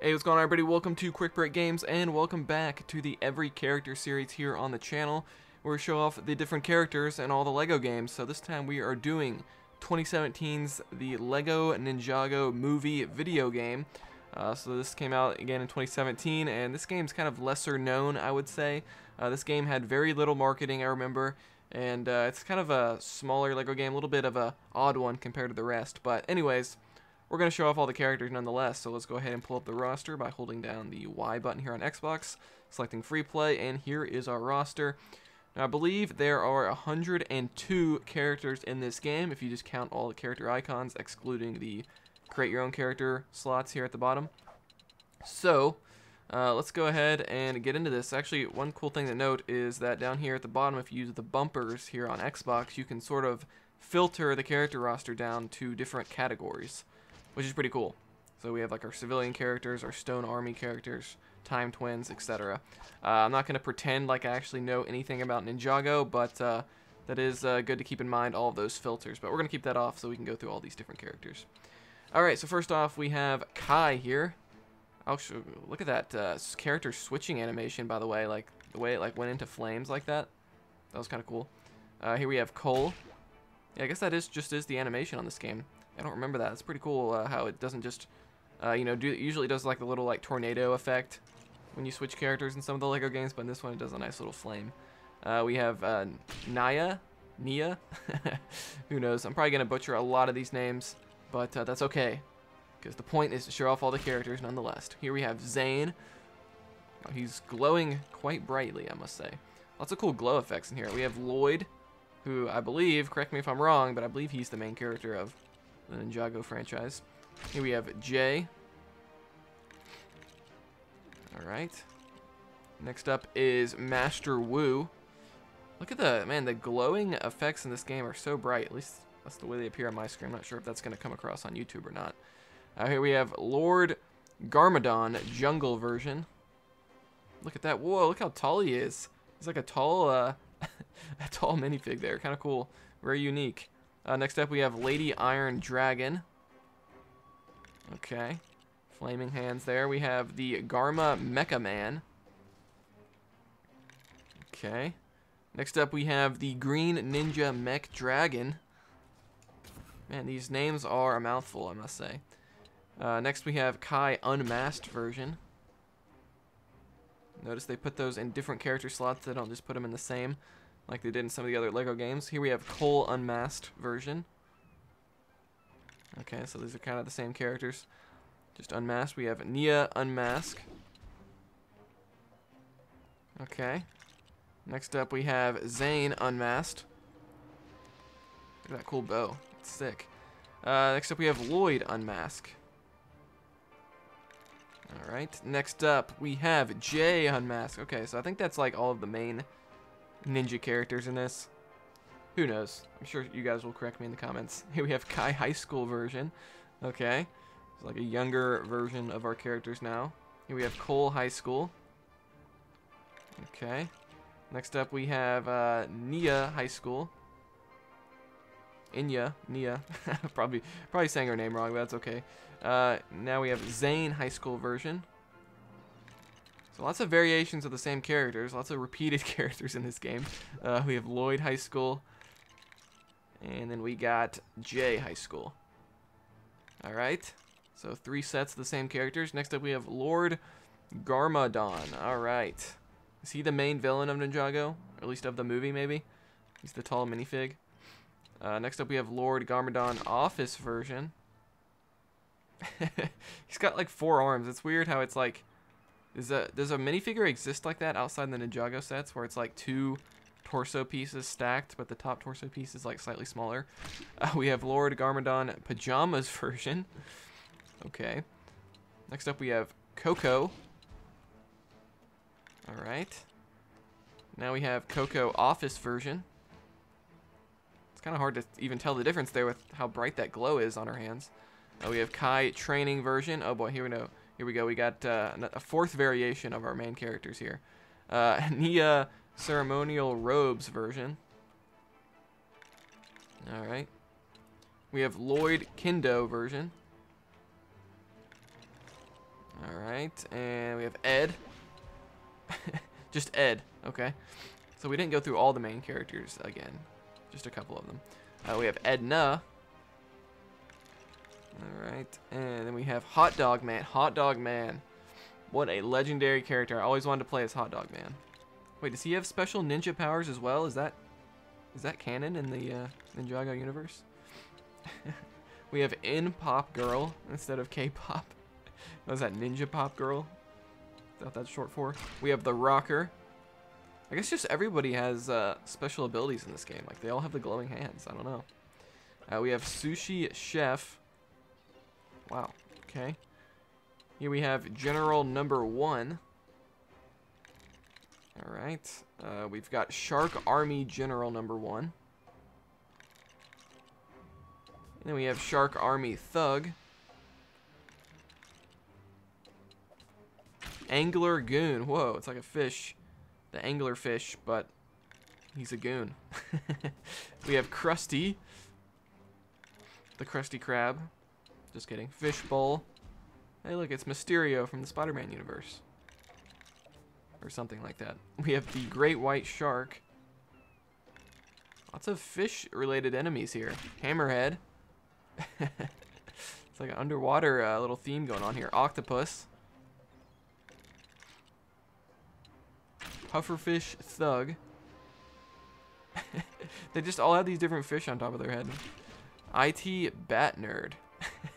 Hey, what's going on, everybody? Welcome to Quick Break Games, and welcome back to the Every Character series here on the channel, where we show off the different characters and all the LEGO games. So this time we are doing 2017's the LEGO Ninjago movie video game. So this came out again in 2017, and this game's kind of lesser known, I would say. This game had very little marketing, I remember, and it's kind of a smaller LEGO game, a little bit of a odd one compared to the rest. But anyways, we're going to show off all the characters nonetheless, so let's go ahead and pull up the roster by holding down the Y button here on Xbox, selecting Free Play, and here is our roster. Now, I believe there are 102 characters in this game, if you just count all the character icons, excluding the create your own character slots here at the bottom. So, let's go ahead and get into this. Actually, one cool thing to note is that down here at the bottom, if you use the bumpers here on Xbox, you can sort of filter the character roster down to different categories, which is pretty cool. So we have like our civilian characters, our stone army characters, time twins, etc. I'm not going to pretend like I actually know anything about Ninjago, but that is good to keep in mind, all of those filters. But we're going to keep that off so we can go through all these different characters. Alright, so first off we have Kai here. Look at that character switching animation, by the way, like the way it like went into flames like that. That was kind of cool. Here we have Cole. Yeah, I guess that is the animation on this game. I don't remember that. It's pretty cool how it doesn't just, usually does like the little like tornado effect when you switch characters in some of the LEGO games, but in this one it does a nice little flame. We have Nia, who knows? I'm probably gonna butcher a lot of these names, but that's okay, because the point is to show off all the characters nonetheless. Here we have Zane. He's glowing quite brightly, I must say. Lots of cool glow effects in here. We have Lloyd, who I believe, correct me if I'm wrong, but I believe he's the main character of the Ninjago franchise. Here we have Jay. Alright. Next up is Master Wu. Look at the glowing effects in this game are so bright. At least that's the way they appear on my screen. I'm not sure if that's going to come across on YouTube or not. Here we have Lord Garmadon Jungle version. Look at that. Whoa, look how tall he is. He's like a tall, a tall minifig there. Kind of cool. Very unique. Next up, we have Lady Iron Dragon. Okay. Flaming hands there. We have the Garma Mecha Man. Okay. Next up, we have the Green Ninja Mech Dragon. Man, these names are a mouthful, I must say. Next, we have Kai Unmasked version. Notice they put those in different character slots. They don't just put them in the same, like they did in some of the other LEGO games. Here we have Cole Unmasked version. Okay, so these are kind of the same characters, just unmasked. We have Nia Unmasked. Okay. Next up we have Zane Unmasked. Look at that cool bow. It's sick. Next up we have Lloyd Unmasked. Alright, next up we have Jay Unmasked. Okay, so I think that's like all of the main ninja characters in this. Who knows? I'm sure you guys will correct me in the comments. Here we have Kai High School version. Okay. It's like a younger version of our characters now. Here we have Cole High School. Okay. Next up we have Nia High School. Nia. probably saying her name wrong, but that's okay. Now we have Zane High School version. So lots of variations of the same characters, lots of repeated characters in this game. We have Lloyd High School, and then we got Jay High School. Alright, so 3 sets of the same characters. Next up we have Lord Garmadon. Alright, is he the main villain of Ninjago? Or at least of the movie, maybe? He's the tall minifig. Next up we have Lord Garmadon Office version. He's got like 4 arms. It's weird how it's like, does a minifigure exist like that outside the Ninjago sets, where it's like 2 torso pieces stacked, but the top torso piece is like slightly smaller? We have Lord Garmadon Pajamas version. Okay. Next up we have Coco. Alright. Now we have Coco Office version. It's kind of hard to even tell the difference there with how bright that glow is on her hands. We have Kai Training version. Oh boy, here we go. Here we go. We got a 4th variation of our main characters here. Nia Ceremonial Robes version. Alright. We have Lloyd Kendo version. Alright. Alright, and we have Ed. Just Ed, okay. So we didn't go through all the main characters again. Just a couple of them. We have Edna. Alright, and then we have Hot Dog Man. Hot Dog Man. What a legendary character. I always wanted to play as Hot Dog Man. Wait, does he have special ninja powers as well? Is that canon in the Ninjago universe? We have In-Pop Girl instead of K-Pop. What is that, Ninja Pop Girl? Is that what that's short for? We have the Rocker. I guess just everybody has special abilities in this game. Like, they all have the glowing hands. I don't know. We have Sushi Chef. Wow, okay. Here we have General Number 1. Alright. We've got Shark Army General Number 1. And then we have Shark Army Thug. Angler Goon. Whoa, it's like a fish. The angler fish, but he's a goon. We have Krusty. The Krusty Krab. Just kidding. Fishbowl. Hey, look, it's Mysterio from the Spider-Man universe. Or something like that. We have the Great White Shark. Lots of fish-related enemies here. Hammerhead. It's like an underwater little theme going on here. Octopus. Pufferfish Thug. They just all have these different fish on top of their head. IT Bat Nerd.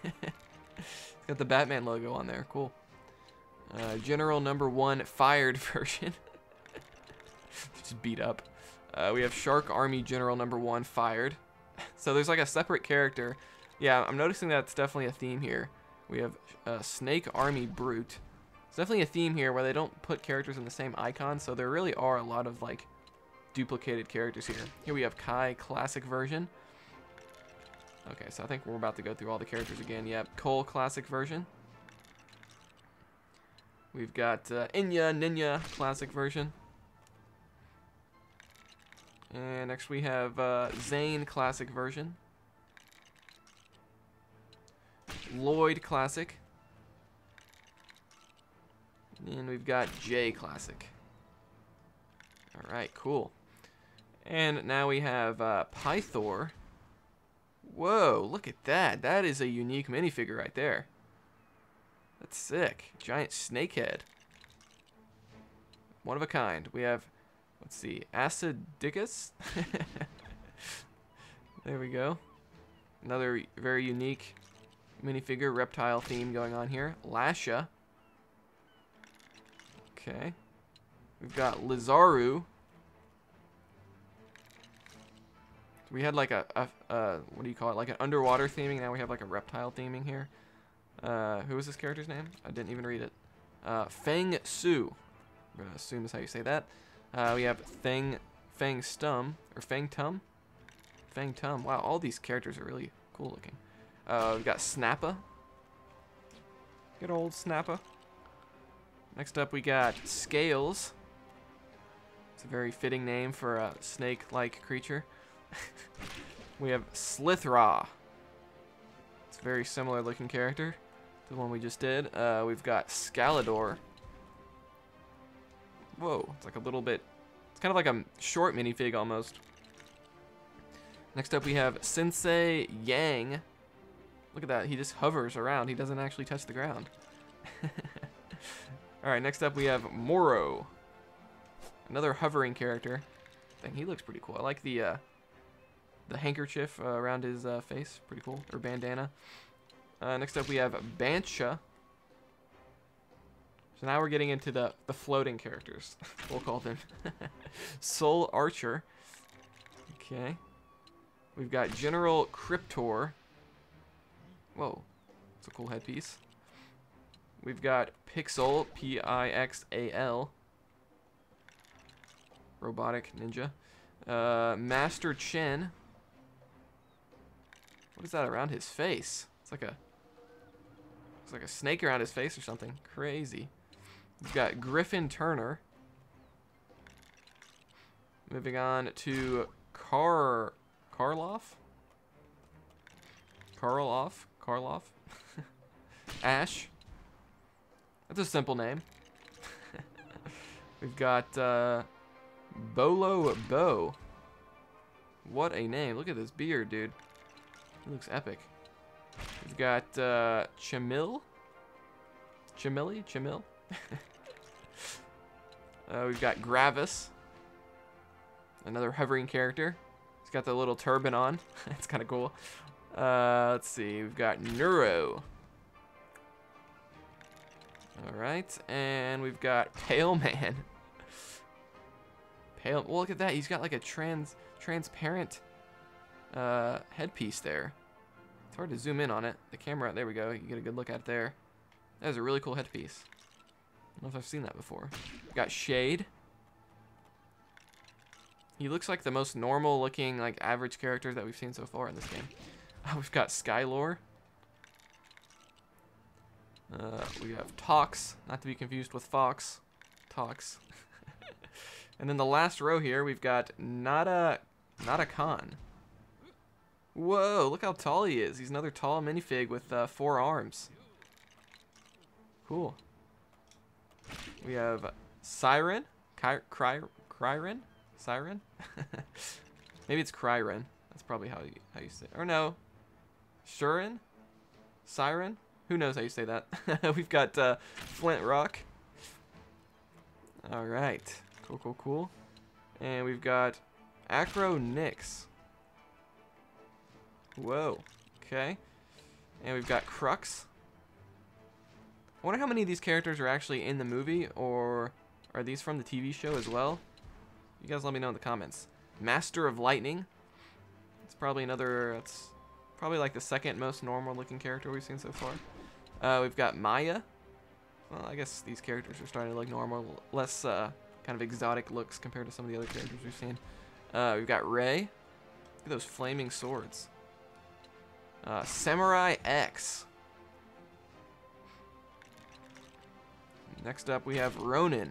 It's got the Batman logo on there. Cool. General Number 1 Fired version. Just beat up. We have Shark Army General Number 1 Fired. So there's like a separate character. Yeah, I'm noticing that's definitely a theme here. We have Snake Army Brute. It's definitely a theme here where they don't put characters in the same icon, so there really are a lot of like duplicated characters here. Here we have Kai Classic version. Okay, so I think we're about to go through all the characters again. Yep, Cole Classic version. We've got Inya Ninja Classic version. And next we have Zane Classic version. Lloyd Classic. And we've got Jay Classic. Alright, cool. And now we have Pythor. Whoa, look at that. That is a unique minifigure right there. That's sick. Giant snake head. One of a kind. We have, let's see, Acidicus. There we go. Another very unique minifigure, reptile theme going on here. Lasha. Okay. We've got Lizaru. We had like a what do you call it? Like an underwater theming. Now we have like a reptile theming here. Who is this character's name? I didn't even read it. Feng Su. I'm gonna assume is how you say that. We have Feng Stum or Feng Tum. Feng Tum. Wow, all these characters are really cool looking. We've got Snappa. Good old Snappa. Next up we got Scales. It's a very fitting name for a snake-like creature. We have Slithra. It's a very similar looking character to the one we just did. We've got Scalador. Whoa, it's like a little bit, it's kind of like a short minifig almost. Next up we have Sensei Yang. Look at that, he just hovers around. He doesn't actually touch the ground. Alright, next up we have Moro. Another hovering character. Dang, he looks pretty cool. I like the handkerchief around his face. Pretty cool. Or bandana. Next up we have Bancha. So now we're getting into the floating characters. We'll call them. Soul Archer. Okay. We've got General Cryptor. Whoa. That's a cool headpiece. We've got Pixel. P-I-X-A-L. Robotic ninja. Master Chen. What is that around his face? It's like a snake around his face or something. Crazy. We've got Griffin Turner. Moving on to Karloff. Ash. That's a simple name. We've got Bolo Bo. What a name. Look at this beard, dude. He looks epic. We've got Chamil. Chamil? We've got Gravis. Another hovering character. He's got the little turban on. It's kind of cool. Let's see. We've got Neuro. Alright. And we've got Pale Man. Pale. Well, look at that. He's got like a transparent headpiece there. It's hard to zoom in on it. The camera, there we go. You get a good look at it there. That is a really cool headpiece. I don't know if I've seen that before. We've got Shade. He looks like the most normal looking, like, average character that we've seen so far in this game. We've got Skylore. We have Tox, not to be confused with Fox. Tox. And then the last row here, we've got Nada Khan. Whoa, look how tall he is. He's another tall minifig with 4 arms. Cool. We have Siren. Kryren? Siren? Maybe it's Kryren. That's probably how you say it. Or no. Shurin? Siren? Who knows how you say that? We've got Flint Rock. Alright. Cool. And we've got Acro Nyx. Whoa. Okay. And we've got Crux. I wonder how many of these characters are actually in the movie, or are these from the TV show as well? You guys let me know in the comments. Master of Lightning. It's probably another, it's probably like the second most normal looking character we've seen so far. We've got Maya. Well, I guess these characters are starting to look normal, less kind of exotic looks compared to some of the other characters we've seen. We've got Rey. Look at those flaming swords. Samurai X. Next up, we have Ronin.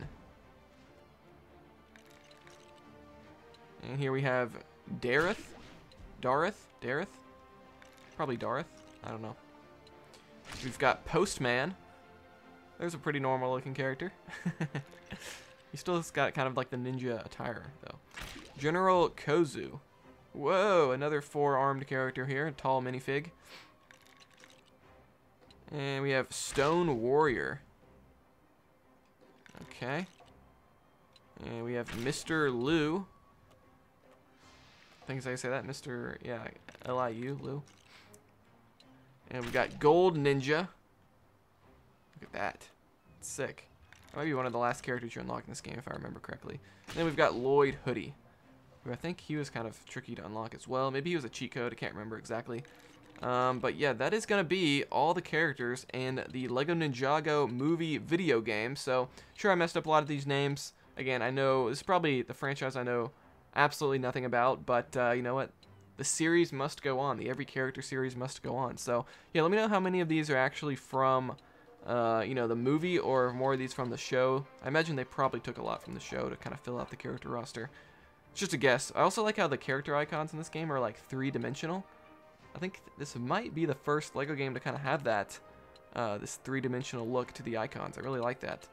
And here we have Dareth. Probably Dareth. I don't know. We've got Postman. There's a pretty normal looking character. He still has got kind of like the ninja attire, though. General Kozu. Whoa, another 4-armed character here, a tall minifig. And we have Stone Warrior. Okay. And we have Mr. Liu. I think I say that, Mr. Yeah, Liu, Liu. And we've got Gold Ninja. Look at that. It's sick. That might be one of the last characters you unlock in this game, if I remember correctly. And then we've got Lloyd Hoodie, who I think he was kind of tricky to unlock as well. Maybe he was a cheat code. I can't remember exactly. But yeah, that is going to be all the characters in the LEGO Ninjago movie video game. So, sure, I messed up a lot of these names. Again, I know this is probably the franchise I know absolutely nothing about, but you know what? The series must go on. The Every Character series must go on. So, yeah, let me know how many of these are actually from, you know, the movie, or more of these from the show. I imagine they probably took a lot from the show to kind of fill out the character roster. It's just a guess. I also like how the character icons in this game are like 3-dimensional. I think this might be the first LEGO game to kind of have that, this 3-dimensional look to the icons. I really like that.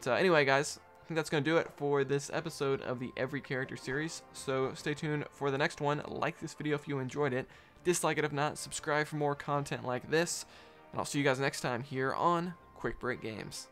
Anyway, guys, I think that's going to do it for this episode of the Every Character series. So stay tuned for the next one. Like this video if you enjoyed it. Dislike it if not. Subscribe for more content like this. And I'll see you guys next time here on Quick Break Games.